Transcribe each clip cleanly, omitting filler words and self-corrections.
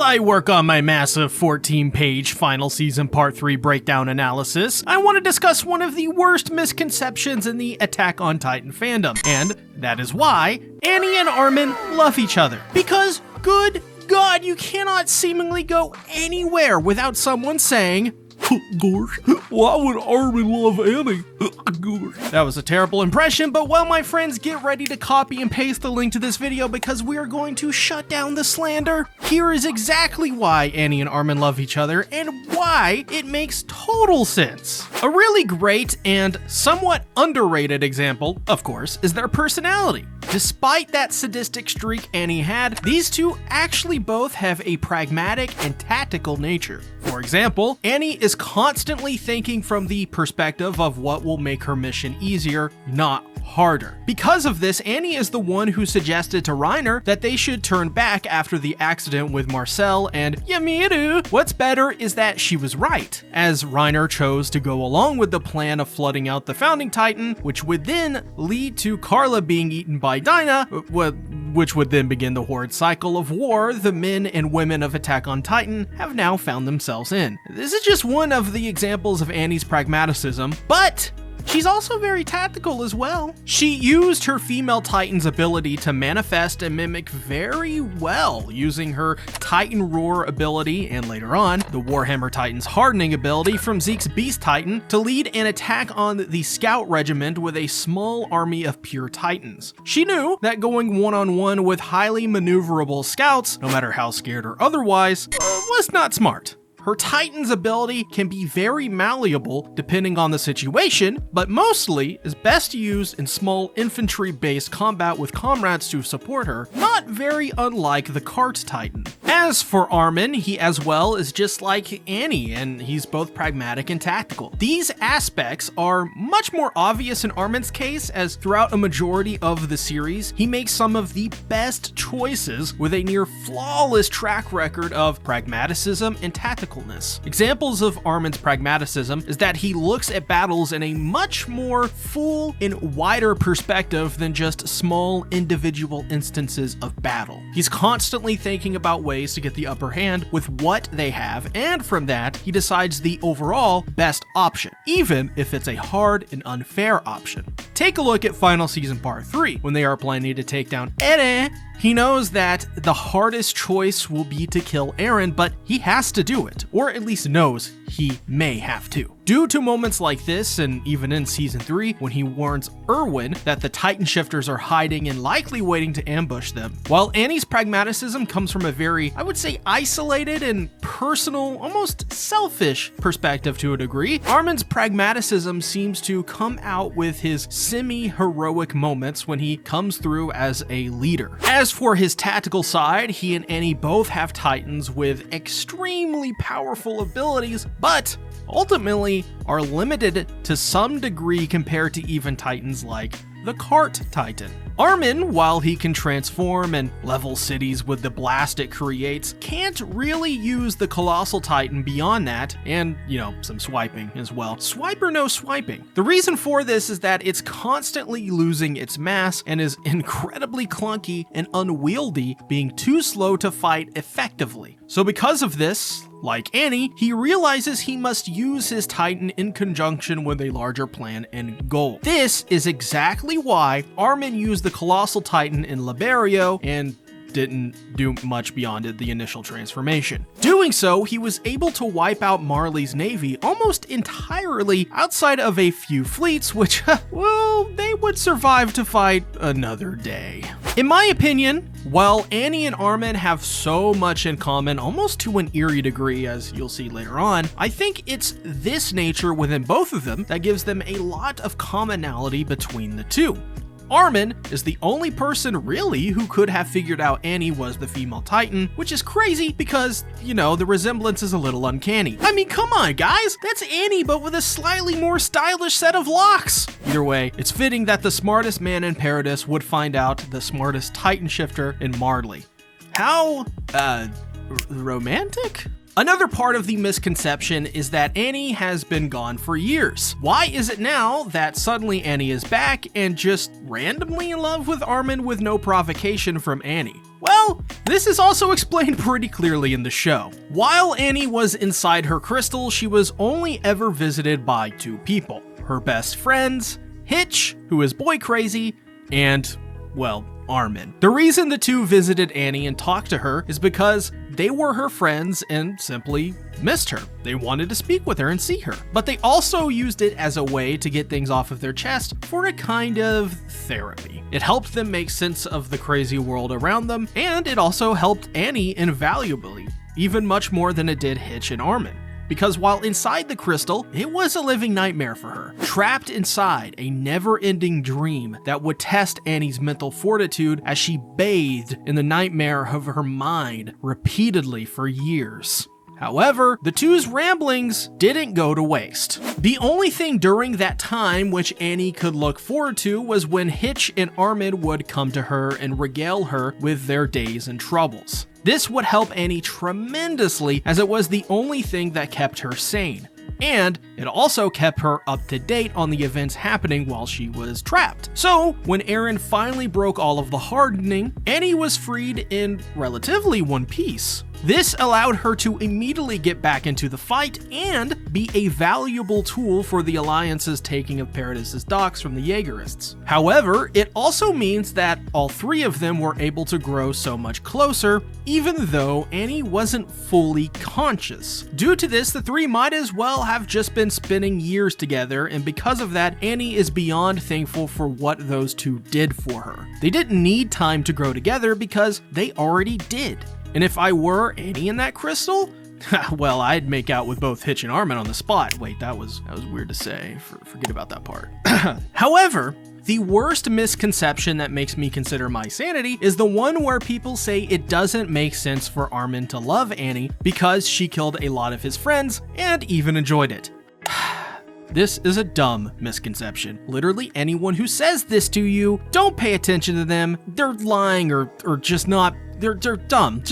I work on my massive 14-page final season part 3 breakdown analysis, I want to discuss one of the worst misconceptions in the Attack on Titan fandom, and that is why Annie and Armin love each other. Because, good God, you cannot seemingly go anywhere without someone saying, "Gosh, why would Armin love Annie?" Gosh. That was a terrible impression, but well, my friends, get ready to copy and paste the link to this video because we are going to shut down the slander. Here is exactly why Annie and Armin love each other and why it makes total sense. A really great and somewhat underrated example, of course, is their personality. Despite that sadistic streak Annie had, these two actually both have a pragmatic and tactical nature. For example, Annie is constantly thinking from the perspective of what will make her mission easier, not harder. Because of this, Annie is the one who suggested to Reiner that they should turn back after the accident with Marcel and Yamiru. What's better is that she was right, as Reiner chose to go along with the plan of flooding out the Founding Titan, which would then lead to Carla being eaten by Dinah, which would then begin the horrid cycle of war the men and women of Attack on Titan have now found themselves in. This is just one of the examples of Annie's pragmaticism, but she's also very tactical as well. She used her female Titan's ability to manifest and mimic very well, using her Titan Roar ability and later on, the Warhammer Titan's hardening ability from Zeke's Beast Titan to lead an attack on the Scout Regiment with a small army of pure Titans. She knew that going one-on-one with highly maneuverable scouts, no matter how scared or otherwise, was not smart. Her Titan's ability can be very malleable depending on the situation, but mostly is best used in small infantry-based combat with comrades to support her, not very unlike the Cart Titan. As for Armin, he as well is just like Annie, and he's both pragmatic and tactical. These aspects are much more obvious in Armin's case, as throughout a majority of the series, he makes some of the best choices with a near flawless track record of pragmaticism and tacticalness. Examples of Armin's pragmaticism is that he looks at battles in a much more full and wider perspective than just small individual instances of battle. He's constantly thinking about ways to get the upper hand with what they have, and from that, he decides the overall best option, even if it's a hard and unfair option. Take a look at Final Season Part 3, when they are planning to take down Eren. He knows that the hardest choice will be to kill Eren, but he has to do it, or at least knows he may have to. Due to moments like this, and even in Season 3, when he warns Erwin that the Titan Shifters are hiding and likely waiting to ambush them. While Annie's pragmaticism comes from a very, I would say, isolated and personal, almost selfish perspective to a degree, Armin's pragmaticism seems to come out with his semi-heroic moments when he comes through as a leader. As for his tactical side, he and Annie both have Titans with extremely powerful abilities, but ultimately are limited to some degree compared to even Titans like the Cart Titan. Armin, while he can transform and level cities with the blast it creates, can't really use the Colossal Titan beyond that, and, some swiping as well. Swipe or no swiping? The reason for this is that it's constantly losing its mass and is incredibly clunky and unwieldy, being too slow to fight effectively. So because of this, like Annie, he realizes he must use his Titan in conjunction with a larger plan and goal. This is exactly why Armin used the Colossal Titan in Liberio and didn't do much beyond the initial transformation. Doing so, he was able to wipe out Marley's navy almost entirely outside of a few fleets, which, well, they would survive to fight another day. In my opinion, while Annie and Armin have so much in common, almost to an eerie degree, as you'll see later on, I think it's this nature within both of them that gives them a lot of commonality between the two. Armin is the only person really who could have figured out Annie was the female Titan, which is crazy because, the resemblance is a little uncanny. I mean, come on guys, that's Annie but with a slightly more stylish set of locks. Either way, it's fitting that the smartest man in Paradis would find out the smartest Titan shifter in Marley. How, romantic? Another part of the misconception is that Annie has been gone for years. Why is it now that suddenly Annie is back and just randomly in love with Armin with no provocation from Annie? Well, this is also explained pretty clearly in the show. While Annie was inside her crystal, she was only ever visited by two people. Her best friends, Hitch, who is boy crazy, and, well, Armin. The reason the two visited Annie and talked to her is because they were her friends and simply missed her. They wanted to speak with her and see her. But they also used it as a way to get things off of their chest for a kind of therapy. It helped them make sense of the crazy world around them, and it also helped Annie invaluably, even much more than it did Hitch and Armin. Because while inside the crystal, it was a living nightmare for her. Trapped inside a never-ending dream that would test Annie's mental fortitude as she bathed in the nightmare of her mind repeatedly for years. However, the two's ramblings didn't go to waste. The only thing during that time which Annie could look forward to was when Hitch and Armin would come to her and regale her with their days and troubles. This would help Annie tremendously as it was the only thing that kept her sane. And it also kept her up to date on the events happening while she was trapped. So, when Aaron finally broke all of the hardening, Annie was freed in relatively one piece. This allowed her to immediately get back into the fight and be a valuable tool for the Alliance's taking of Paradis's docks from the Jaegerists. However, it also means that all three of them were able to grow so much closer, even though Annie wasn't fully conscious. Due to this, the three might as well have just been spending years together, and because of that, Annie is beyond thankful for what those two did for her. They didn't need time to grow together because they already did. And if I were Annie in that crystal, well, I'd make out with both Hitch and Armin on the spot. Wait, that was weird to say. Forget about that part. However, the worst misconception that makes me consider my sanity is the one where people say it doesn't make sense for Armin to love Annie because she killed a lot of his friends and even enjoyed it. This is a dumb misconception. Literally anyone who says this to you, don't pay attention to them. They're lying or just not. They're dumb.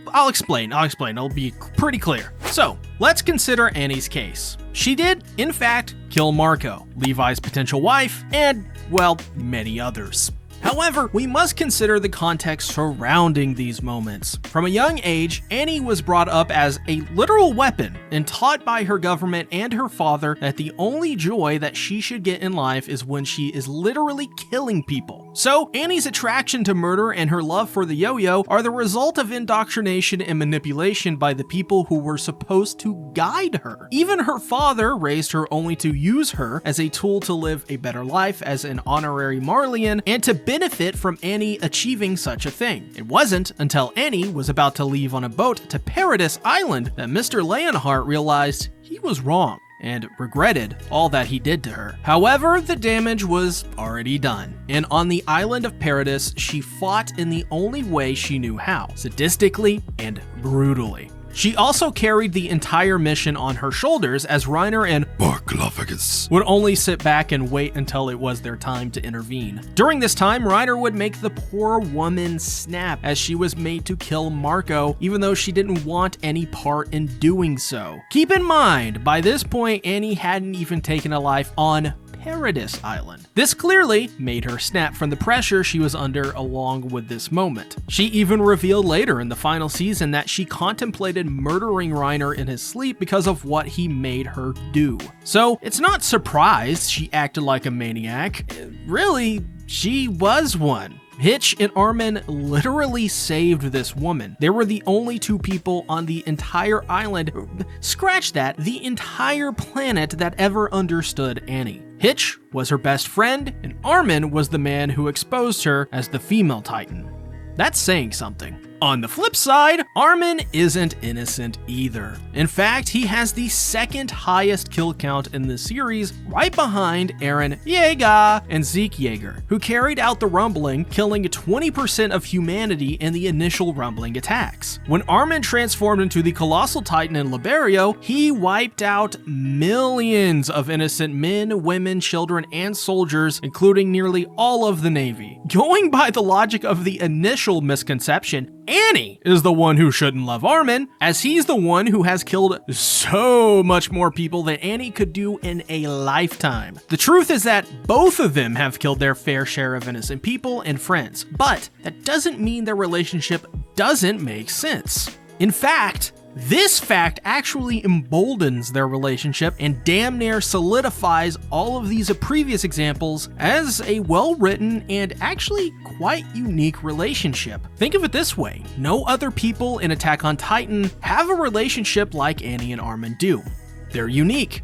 I'll explain. It'll be pretty clear. So, let's consider Annie's case. She did, in fact, kill Marco, Levi's potential wife, and, well, many others. However, we must consider the context surrounding these moments. From a young age, Annie was brought up as a literal weapon and taught by her government and her father that the only joy that she should get in life is when she is literally killing people. So, Annie's attraction to murder and her love for the yo-yo are the result of indoctrination and manipulation by the people who were supposed to guide her. Even her father raised her only to use her as a tool to live a better life as an honorary Marleyan and to benefit from Annie achieving such a thing. It wasn't until Annie was about to leave on a boat to Paradis Island that Mr. Leonhardt realized he was wrong and regretted all that he did to her. However, the damage was already done, and on the island of Paradis, she fought in the only way she knew how, sadistically and brutally. She also carried the entire mission on her shoulders as Reiner and Barclophagus would only sit back and wait until it was their time to intervene. During this time, Reiner would make the poor woman snap as she was made to kill Marco, even though she didn't want any part in doing so. Keep in mind, by this point, Annie hadn't even taken a life on Paradis Island. This clearly made her snap from the pressure she was under along with this moment. She even revealed later in the final season that she contemplated murdering Reiner in his sleep because of what he made her do. So it's not surprised she acted like a maniac. Really, she was one. Hitch and Armin literally saved this woman. They were the only two people on the entire island, scratch that, the entire planet that ever understood Annie. Hitch was her best friend, and Armin was the man who exposed her as the female Titan. That's saying something. On the flip side, Armin isn't innocent either. In fact, he has the second highest kill count in the series, right behind Eren Yeager and Zeke Yeager, who carried out the rumbling, killing 20% of humanity in the initial rumbling attacks. When Armin transformed into the Colossal Titan in Liberio, he wiped out millions of innocent men, women, children, and soldiers, including nearly all of the Navy. Going by the logic of the initial misconception, Annie is the one who shouldn't love Armin, as he's the one who has killed so much more people than Annie could do in a lifetime. The truth is that both of them have killed their fair share of innocent people and friends, but that doesn't mean their relationship doesn't make sense. In fact, this fact actually emboldens their relationship and damn near solidifies all of these previous examples as a well-written and actually quite unique relationship. Think of it this way, no other people in Attack on Titan have a relationship like Annie and Armin do. They're unique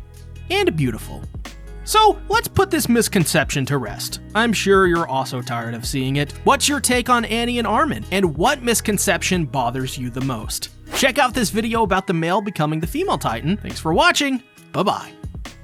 and beautiful. So let's put this misconception to rest. I'm sure you're also tired of seeing it. What's your take on Annie and Armin, and what misconception bothers you the most? Check out this video about the male becoming the female Titan. Thanks for watching. Bye-bye.